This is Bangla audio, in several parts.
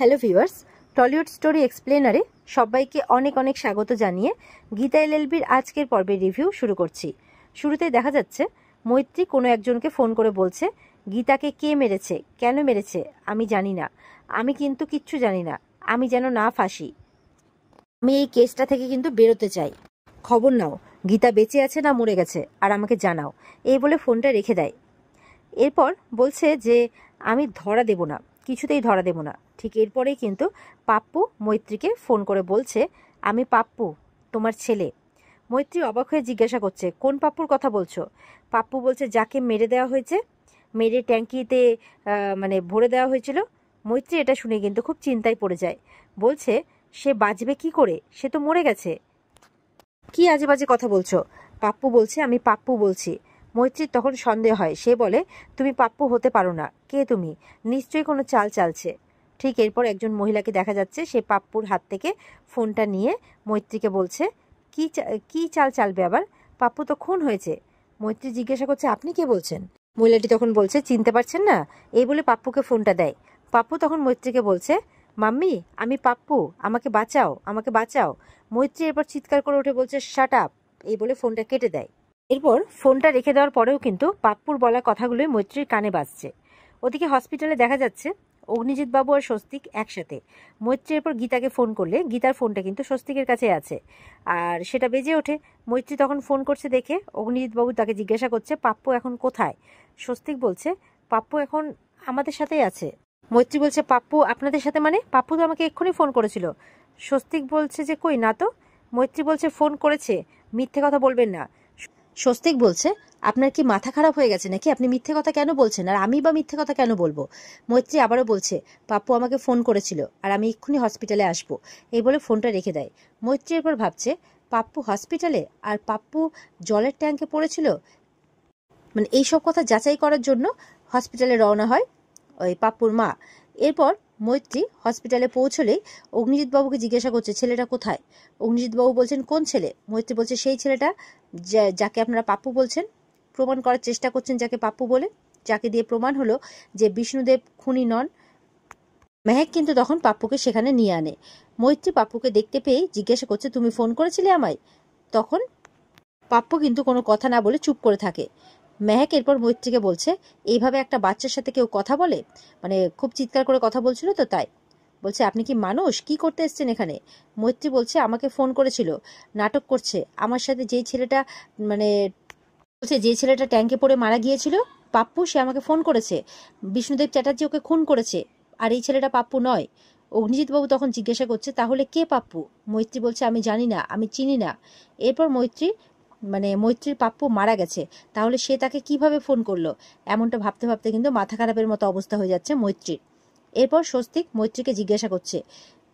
হ্যালো ভিউয়ার্স, টলিউড স্টোরি এক্সপ্লেনারে সবাইকে অনেক অনেক স্বাগত জানিয়ে গীতা এলএলবির আজকের পর্বের রিভিউ শুরু করছি। শুরুতেই দেখা যাচ্ছে মৈত্রী কোনো একজনকে ফোন করে বলছে গীতাকে কে মেরেছে, কেন মেরেছে আমি জানি না, আমি কিন্তু কিচ্ছু জানি না, আমি যেন না ফাঁসি, আমি এই কেসটা থেকে কিন্তু বেরোতে চাই, খবর নাও গীতা বেঁচে আছে না মরে গেছে আর আমাকে জানাও, এই বলে ফোনটা রেখে দেয়। এরপর বলছে যে আমি ধরা দেব না, কিছুতেই ধরা দেব না। ঠিক এরপরেই কিন্তু পাপ্পু মৈত্রীকে ফোন করে বলছে আমি পাপ্পু, তোমার ছেলে। মৈত্রী অবাক হয়ে জিজ্ঞাসা করছে কোন পাপ্পুর কথা বলছো? পাপ্পু বলছে যাকে মেরে দেওয়া হয়েছে, মেরে ট্যাঙ্কিতে ভরে দেওয়া হয়েছিল। মৈত্রী এটা শুনে কিন্তু খুব চিন্তায় পড়ে যায়, বলছে সে বাঁচবে কি করে, সে তো মরে গেছে, কি আজে বাজে কথা বলছো? পাপ্পু বলছে আমি পাপ্পু বলছি। মৈত্রীর তখন সন্দেহ হয়, সে বলে তুমি পাপ্পু হতে পারো না, কে তুমি, নিশ্চয়ই কোনো চাল চালছে। ঠিক এরপর একজন মহিলাকে দেখা যাচ্ছে, সে পাপ্পুর হাত থেকে ফোনটা নিয়ে মৈত্রীকে বলছে কি চাল চালবে আবার, পাপ্পু তো খুন হয়েছে। মৈত্রী জিজ্ঞাসা করছে আপনি কে বলছেন? মহিলাটি তখন বলছে চিনতে পারছেন না, এই বলে পাপ্পুকে ফোনটা দেয়। পাপ্পু তখন মৈত্রীকে বলছে মাম্মি আমি পাপ্পু, আমাকে বাঁচাও, আমাকে বাঁচাও। মৈত্রী এরপর চিৎকার করে উঠে বলছে শাট আপ, এই বলে ফোনটা কেটে দেয়। এরপর ফোনটা রেখে দেওয়ার পরেও কিন্তু পাপ্পুর বলা কথাগুলোই মৈত্রীর কানে বাজছে। ওদিকে হসপিটালে দেখা যাচ্ছে অগ্নিজিৎ বাবু আর স্বস্তিক একসাথে। মৈত্রী এরপর গীতাকে ফোন করলে গীতার ফোনটা কিন্তু স্বস্তিকের কাছে আছে আর সেটা বেজে ওঠে। মৈত্রী তখন ফোন করছে দেখে অগ্নিজিৎ বাবু তাকে জিজ্ঞাসা করছে পাপ্পু এখন কোথায়? স্বস্তিক বলছে পাপ্পু এখন আমাদের সাথেই আছে। মৈত্রী বলছে পাপ্পু আপনাদের সাথে মানে? পাপ্পু তো আমাকে এক্ষুনি ফোন করেছিল। স্বস্তিক বলছে যে কই না তো। মৈত্রী বলছে ফোন করেছে, মিথ্যে কথা বলবেন না। স্বস্তিক বলছে আপনার কি মাথা খারাপ হয়ে গেছে নাকি, আপনি মিথ্যে কথা কেন বলছেন, আর আমি বা মিথ্যে কথা কেন বলবো? মৈত্রী আবারও বলছে পাপ্পু আমাকে ফোন করেছিল আর আমি এক্ষুনি হসপিটালে আসবো, এই বলে ফোনটা রেখে দেয়। মৈত্রী এরপর ভাবছে পাপ্পু হসপিটালে আর পাপ্পু জলের ট্যাঙ্কে পড়েছিল, এইসব কথা যাচাই করার জন্য হসপিটালে রওনা হয় ওই পাপ্পুর মা। এরপর মৈত্রী হসপিটালে পৌঁছলেই অগ্নিজিৎ বাবুকে জিজ্ঞাসা করছে ছেলেটা কোথায়? অগ্নিজিৎ বাবু বলছেন কোন ছেলে? মৈত্রী বলছে সেই ছেলেটা যাকে আপনারা পাপ্পু বলছেন, প্রমাণ করার চেষ্টা করছেন যাকে পাপ্পু বলে, যাকে দিয়ে প্রমাণ হলো যে বিষ্ণুদেব খুনি নন। মেহেক কিন্তু তখন পাপ্পুকে সেখানে নিয়ে আনে। মৈত্রী পাপ্পুকে দেখতে পেয়ে জিজ্ঞাসা করছে তুমি ফোন করেছিলে আমায়? তখন পাপ্পু কিন্তু কোনো কথা না বলে চুপ করে থাকে। মেহেক এরপর মৈত্রীকে বলছে এইভাবে একটা বাচ্চার সাথে কেউ কথা বলে, খুব চিৎকার করে কথা বলছিল তো তাই। বলছে আপনি কি মানুষ, কি করতে এসছেন এখানে? মৈত্রী বলছে আমাকে ফোন করেছিল, নাটক করছে আমার সাথে, যেই ছেলেটা বলছে যে ছেলেটা ট্যাঙ্কে পড়ে মারা গিয়েছিল পাপ্পু, সে আমাকে ফোন করেছে, বিষ্ণুদেব চ্যাটার্জি ওকে খুন করেছে আর এই ছেলেটা পাপ্পু নয়। অগ্নিজিৎ বাবু তখন জিজ্ঞাসা করছে তাহলে কে পাপ্পু? মৈত্রী বলছে আমি জানি না, আমি চিনি না। এরপর মৈত্রীর পাপ্পু মারা গেছে, তাহলে সে তাকে কিভাবে ফোন করলো, এমনটা ভাবতে ভাবতে কিন্তু মাথা খারাপের মতো অবস্থা হয়ে যাচ্ছে মৈত্রীর। এরপর স্বস্তিক মৈত্রীকে জিজ্ঞাসা করছে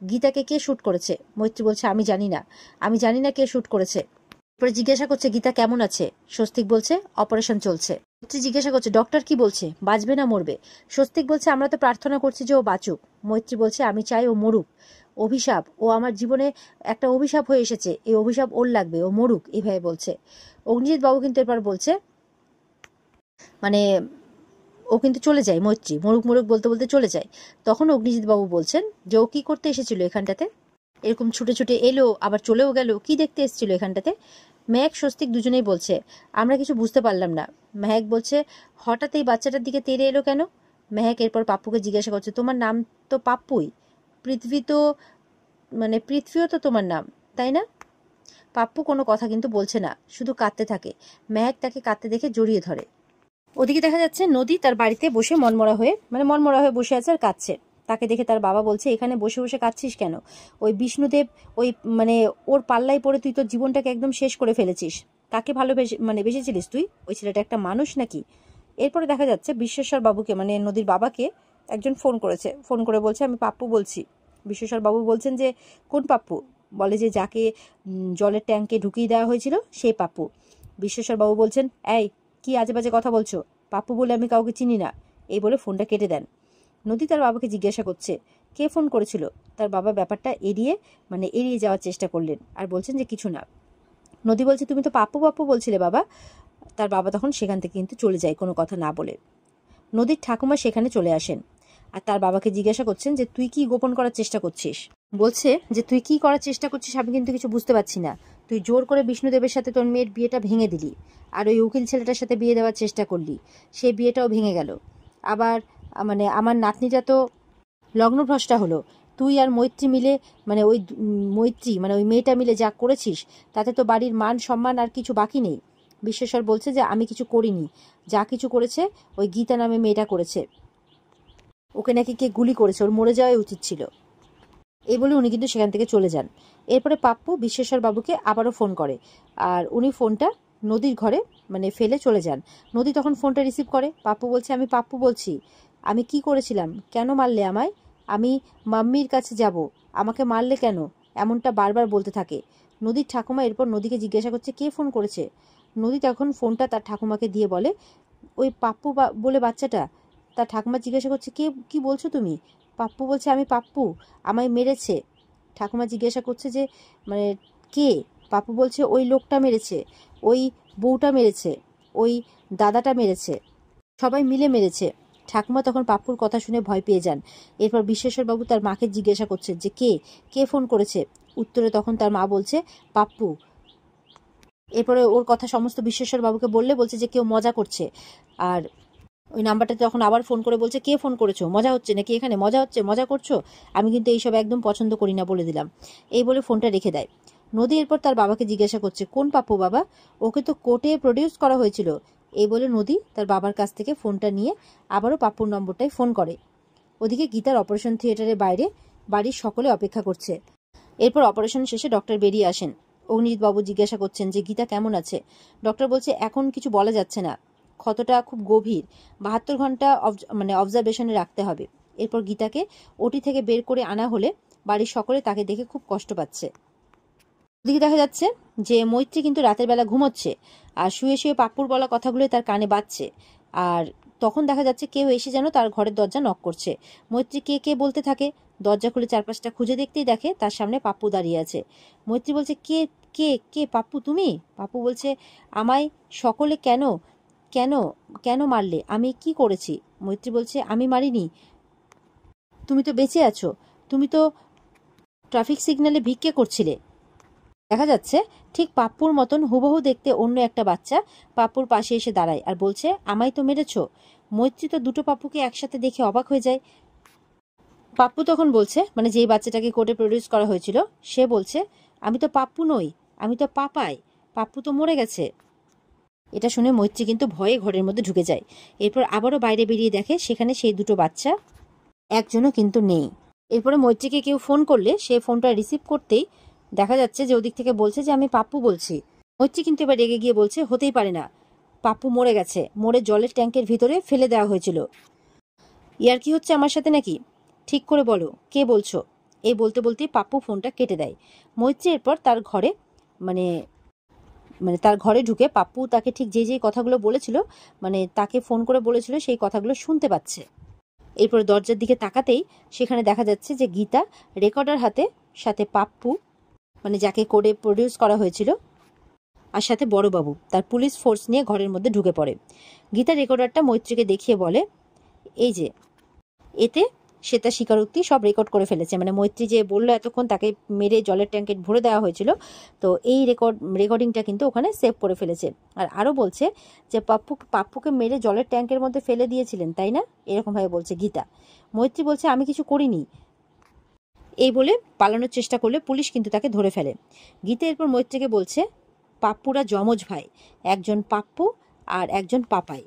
গীতাকে কে শুট করেছে? মৈত্রী বলছে আমি জানি না, আমি জানি না কে শুট করেছে। এরপরে জিজ্ঞাসা করছে গীতা কেমন আছে? স্বস্তিক বলছে অপারেশন চলছে। মৈত্রী জিজ্ঞাসা করছে ডক্টর কি বলছে, বাঁচবে না মরবে? স্বস্তিক বলছে আমরা তো প্রার্থনা করছি যে ও বাঁচুক। মৈত্রী বলছে আমি চাই ও মরুক, অভিশাপ, ও আমার জীবনে একটা অভিশাপ হয়ে এসেছে, এই অভিশাপ ওর লাগবে, ও মরুক, এইভাবে বলছে। অগ্নিজিৎ বাবু কিন্তু এরপর বলছে ও কিন্তু চলে যায়, মৈত্রী মরুক মরুক বলতে বলতে চলে যায়। তখন অগ্নিজিৎ বাবু বলছেন যে ও কি করতে এসেছিল এখানটাতে, এরকম ছুটে ছুটে এলো আবার চলেও গেল, কি দেখতে এসেছিল এখানটাতে? মেহেক স্বস্তিক দুজনেই বলছে আমরা কিছু বুঝতে পারলাম না। মেহেক বলছে হঠাৎ এই বাচ্চাটার দিকে তেড়ে এলো কেন? মেহেক এরপর পাপ্পুকে জিজ্ঞাসা করছে তোমার নাম তো পাপ্পুই, পৃথ্বীও তো তোমার নাম তাই না? পাপ্পু কোনো কথা কিন্তু বলছে না, শুধু কাঁদতে থাকে। মেহেক তাকে কাঁদতে দেখে জড়িয়ে ধরে। ওদিকে দেখা যাচ্ছে নদী তার বাড়িতে বসে মনমরা হয়ে বসে আছে আর কাঁদছে। তাকে দেখে তার বাবা বলছে এখানে বসে বসে কাঁদছিস কেন? ওই বিষ্ণুদেব ওই ওর পাল্লায় পড়ে তুই তোর জীবনটাকে একদম শেষ করে ফেলেছিস। কাকে ভালোবেসে বেসেছিলিস তুই? ওই ছেলেটা একটা মানুষ নাকি? এরপরে দেখা যাচ্ছে বিশ্বেশ্বর বাবুকে নদীর বাবাকে একজন ফোন করেছে, ফোন করে বলছে আমি পাপ্পু বলছি। বিশ্বেশ্বর বাবু বলছেন যে কোন পাপ্পু? বলে যে যাকে জলের ট্যাঙ্কে ঢুকিয়ে দেওয়া হয়েছিল সেই পাপ্পু। বিশ্বেশ্বর বাবু বলছেন এই কি আজে বাজে কথা বলছো, পাপ্পু বলে আমি কাউকে চিনি না, এই বলে ফোনটা কেটে দেন। নদী তার বাবাকে জিজ্ঞাসা করছে কে ফোন করেছিল। তার বাবা ব্যাপারটা এড়িয়ে যাওয়ার চেষ্টা করলেন আর বলছেন যে কিছু না। নদী বলছে তুমি তো পাপ্পু পাপ্পু বলছিলে বাবা। তার বাবা তখন সেখান থেকে কিন্তু চলে যায় কোনো কথা না বলে। নদীর ঠাকুমা সেখানে চলে আসেন আর তার বাবাকে জিজ্ঞাসা করছেন যে তুই কি গোপন করার চেষ্টা করছিস। বলছে যে তুই কি করার চেষ্টা করছিস আমি কিন্তু কিছু বুঝতে পারছি না। তুই জোর করে বিষ্ণুদেবের সাথে তোর মেয়ের বিয়েটা ভেঙে দিলি, আর ওই উকিল ছেলেটার সাথে বিয়ে দেওয়ার চেষ্টা করলি, সেই বিয়েটাও ভেঙে গেল। আবার মানে আমার নাতনিটা তো লগ্নভ্রষ্টা হলো। তুই আর মৈত্রী মিলে মানে ওই মৈত্রী মানে ওই মেয়েটা মিলে যা করেছিস তাতে তো বাড়ির মান সম্মান আর কিছু বাকি নেই। বিশ্বেশ্বর বলছে যে আমি কিছু করিনি, যা কিছু করেছে ওই গীতা নামে মেয়েটা করেছে, ওকে নাকি কে গুলি করেছে, ওর মরে যাওয়াই উচিত ছিল। এই বলে উনি কিন্তু সেখান থেকে চলে যান। এরপরে পাপ্পু বিশ্বেশ্বর বাবুকে আবারও ফোন করে, আর উনি ফোনটা নদীর ঘরে মানে ফেলে চলে যান। নদী তখন ফোনটা রিসিভ করে। পাপ্পু বলছে আমি পাপ্পু বলছি, আমি কি করেছিলাম, কেন মারলে আমায়, আমি মাম্মির কাছে যাব, আমাকে মারলে কেন, এমনটা বারবার বলতে থাকে। নদীর ঠাকুমা এরপর নদীকে জিজ্ঞাসা করছে কে ফোন করেছে। নদী তখন ফোনটা তার ঠাকুমাকে দিয়ে বলে ওই পাপ্পু বলে বাচ্চাটা। তার ঠাকুমা জিজ্ঞাসা করছে কে, কি বলছো তুমি। পাপ্পু বলছে আমি পাপ্পু, আমায় মেরেছে। ঠাকুমা জিজ্ঞাসা করছে যে মানে কে। পাপ্পু বলছে ওই লোকটা মেরেছে, ওই বউটা মেরেছে, ওই দাদাটা মেরেছে, সবাই মিলে মেরেছে। ঠাকুমা তখন পাপ্পুর কথা শুনে ভয় পেয়ে যান। এরপর বিশ্বেশ্বরবাবু তার মাকে জিজ্ঞাসা করছে যে কে কে ফোন করেছে। উত্তরে তখন তার মা বলছে পাপ্পু। এরপরে ওর কথা সমস্ত বিশ্বেশ্বরবাবুকে বলছে যে কেউ মজা করছে। আর ওই নাম্বারটাতে তখন আবার ফোন করে বলছে কে ফোন করেছো, মজা হচ্ছে নাকি, এখানে মজা হচ্ছে, মজা করছো, আমি কিন্তু এইসব একদম পছন্দ করি না বলে দিলাম। এই বলে ফোনটা রেখে দেয়। নদী এরপর তার বাবাকে জিজ্ঞাসা করছে কোন পাপ্পু বাবা, ওকে তো কোর্টে প্রডিউস করা হয়েছিল। এই বলে নদী তার বাবার কাছ থেকে ফোনটা নিয়ে আবারও পাপ্পুর নম্বরটায় ফোন করে। ওদিকে গীতার অপারেশন থিয়েটারের বাইরে বাড়ির সকলে অপেক্ষা করছে। এরপর অপারেশন শেষে ডক্টর বেরিয়ে আসেন। অগ্নিজিৎ বাবু জিজ্ঞাসা করছেন যে গীতা কেমন আছে। ডক্টর বলছে এখন কিছু বলা যাচ্ছে না, ক্ষতটা খুব গভীর, 72 ঘন্টা অবজারভেশনে রাখতে হবে। এরপর গীতাকে ওটি থেকে বের করে আনা হলে বাড়ির সকলে তাকে দেখে খুব কষ্ট পাচ্ছে। ওদিকে দেখা যাচ্ছে যে মৈত্রী কিন্তু রাতের বেলা ঘুমোচ্ছে, আর শুয়ে শুয়ে পাপ্পুর বলা কথাগুলো তার কানে বাজছে। আর তখন দেখা যাচ্ছে কেউ এসে যেন তার ঘরের দরজা নক করছে। মৈত্রী কে কে বলতে থাকে। দরজা খুলে চারপাশটা খুঁজে দেখতেই দেখে তার সামনে পাপ্পু দাঁড়িয়ে আছে। মৈত্রী বলছে কে কে কে পাপ্পু তুমি। পাপ্পু বলছে আমায় সকলে কেন কেন কেন মারলে, আমি কি করেছি। মৈত্রী বলছে আমি মারিনি, তুমি তো বেঁচে আছো, তুমি তো ট্রাফিক সিগন্যালে ভিক্ষে করছিলে। দেখা যাচ্ছে ঠিক পাপ্পুর মতন হুবহু দেখতে অন্য একটা বাচ্চা পাপ্পুর পাশে এসে দাঁড়ায় আর বলছে আমায় তো মেরেছো। মৈত্রী তো দুটো পাপ্পুকে একসাথে দেখে অবাক হয়ে যায়। পাপ্পু তখন বলছে মানে যেই বাচ্চাটাকে কোর্টে প্রডিউস করা হয়েছিল সে বলছে আমি তো পাপ্পু নই, আমি তো পাপাই, পাপ্পু তো মরে গেছে। এটা শুনে মৈত্রী কিন্তু ভয়ে ঘরের মধ্যে ঢুকে যায়। এরপর আবারও বাইরে বেরিয়ে দেখে সেখানে সেই দুটো বাচ্চা একজনও কিন্তু নেই। এরপরে মৈত্রীকে কেউ ফোন করলে সে ফোনটা রিসিভ করতেই দেখা যাচ্ছে যে ওদিক থেকে বলছে যে আমি পাপ্পু বলছি। মৈত্রী কিন্তু এবার রেগে গিয়ে বলছে হতেই পারে না, পাপ্পু মরে গেছে, মরে জলের ট্যাঙ্কের ভিতরে ফেলে দেওয়া হয়েছিল। ইয়ার কি হচ্ছে আমার সাথে নাকি, ঠিক করে বলো কে বলছো। এই বলতে বলতেই পাপ্পু ফোনটা কেটে দেয়। মৈত্রী এরপর তার ঘরে মানে মানে তার ঘরে ঢুকে পাপ্পু তাকে ঠিক যে কথাগুলো বলেছিল মানে তাকে ফোন করে বলেছিল সেই কথাগুলো শুনতে পাচ্ছে। এরপর দরজার দিকে তাকাতেই সেখানে দেখা যাচ্ছে যে গীতা রেকর্ডার হাতে, সাথে পাপ্পু মানে যাকে কোর্টে প্রডিউস করা হয়েছিল, আর সাথে বড়বাবু তার পুলিশ ফোর্স নিয়ে ঘরের মধ্যে ঢুকে পড়ে। গীতা রেকর্ডারটা মৈত্রীকে দেখিয়ে বলে এই যে এতে সে তার স্বীকারোক্তি সব রেকর্ড করে ফেলেছে, মানে মৈত্রী যে বললো এতক্ষণ তাকে মেরে জলের ট্যাঙ্কে ভরে দেওয়া হয়েছিল, তো এই রেকর্ডিংটা কিন্তু ওখানে সেভ করে ফেলেছে। আর আরও বলছে যে পাপ্পুকে মেরে জলের ট্যাঙ্কের মধ্যে ফেলে দিয়েছিলেন তাই না, এরকমভাবে বলছে গীতা। মৈত্রী বলছে আমি কিছু করিনি। এই বলে পালানোর চেষ্টা করলে পুলিশ কিন্তু তাকে ধরে ফেলে। গীতা এরপর মৈত্রীকে বলছে পাপ্পুরা যমজ ভাই, একজন পাপ্পু আর একজন পাপাই,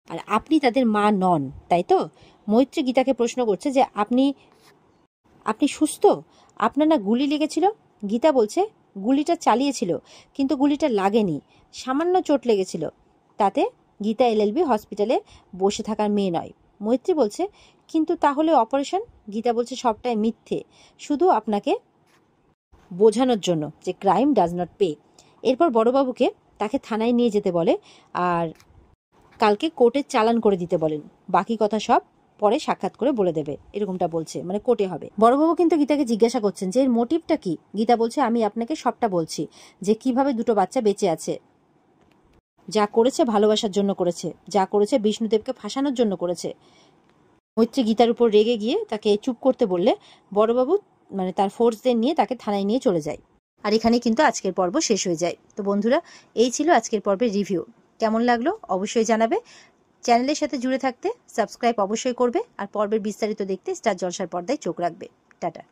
আর আপনি তাদের মা নন তাই তো। মৈত্রী গীতাকে প্রশ্ন করছে যে আপনি আপনি সুস্থ, আপনার না গুলি লেগেছিল। গীতা বলছে গুলিটা চালিয়েছিল কিন্তু গুলিটা লাগেনি, সামান্য চোট লেগেছিল, তাতে গীতা এলএলবি হসপিটালে বসে থাকার মেয়ে নয়। মৈত্রী বলছে কিন্তু তাহলে অপারেশন। গীতা বলছে সবটাই মিথ্যে, শুধু আপনাকে বোঝানোর জন্য যে ক্রাইম ডাজ নট পে। এরপর বড়বাবুকে তাকে থানায় নিয়ে যেতে বলে আর কালকে কোর্টে চালান করে দিতে বলেন, বাকি কথা সব পরে সাক্ষাৎ করে বলে দেবে, এরকমটা বলছে, মানে কোর্টে হবে। বড়বাবু কিন্তু গীতাকে জিজ্ঞাসা করছেন যে এর মোটিভটা কি। গীতা বলছে আমি আপনাকে সবটা বলছি যে কিভাবে দুটো বাচ্চা বেঁচে আছে, যা করেছে ভালোবাসার জন্য করেছে, যা করেছে বিষ্ণুদেবকে ফাঁসানোর জন্য করেছে। মৈত্রী গীতার উপর রেগে গিয়ে তাকে চুপ করতে বললে বড়বাবু মানে তার ফোর্সদের নিয়ে তাকে থানায় নিয়ে চলে যায়। আর এখানে কিন্তু আজকের পর্ব শেষ হয়ে যায়। তো বন্ধুরা, এই ছিল আজকের পর্বের রিভিউ। কেমন লাগলো অবশ্যই জানাবে। চ্যানেলের সাথে জুড়ে থাকতে সাবস্ক্রাইব অবশ্যই করবে, আর পর্বের বিস্তারিত দেখতে স্টার জলসার পর্দায় চোখ রাখবে। টাটা।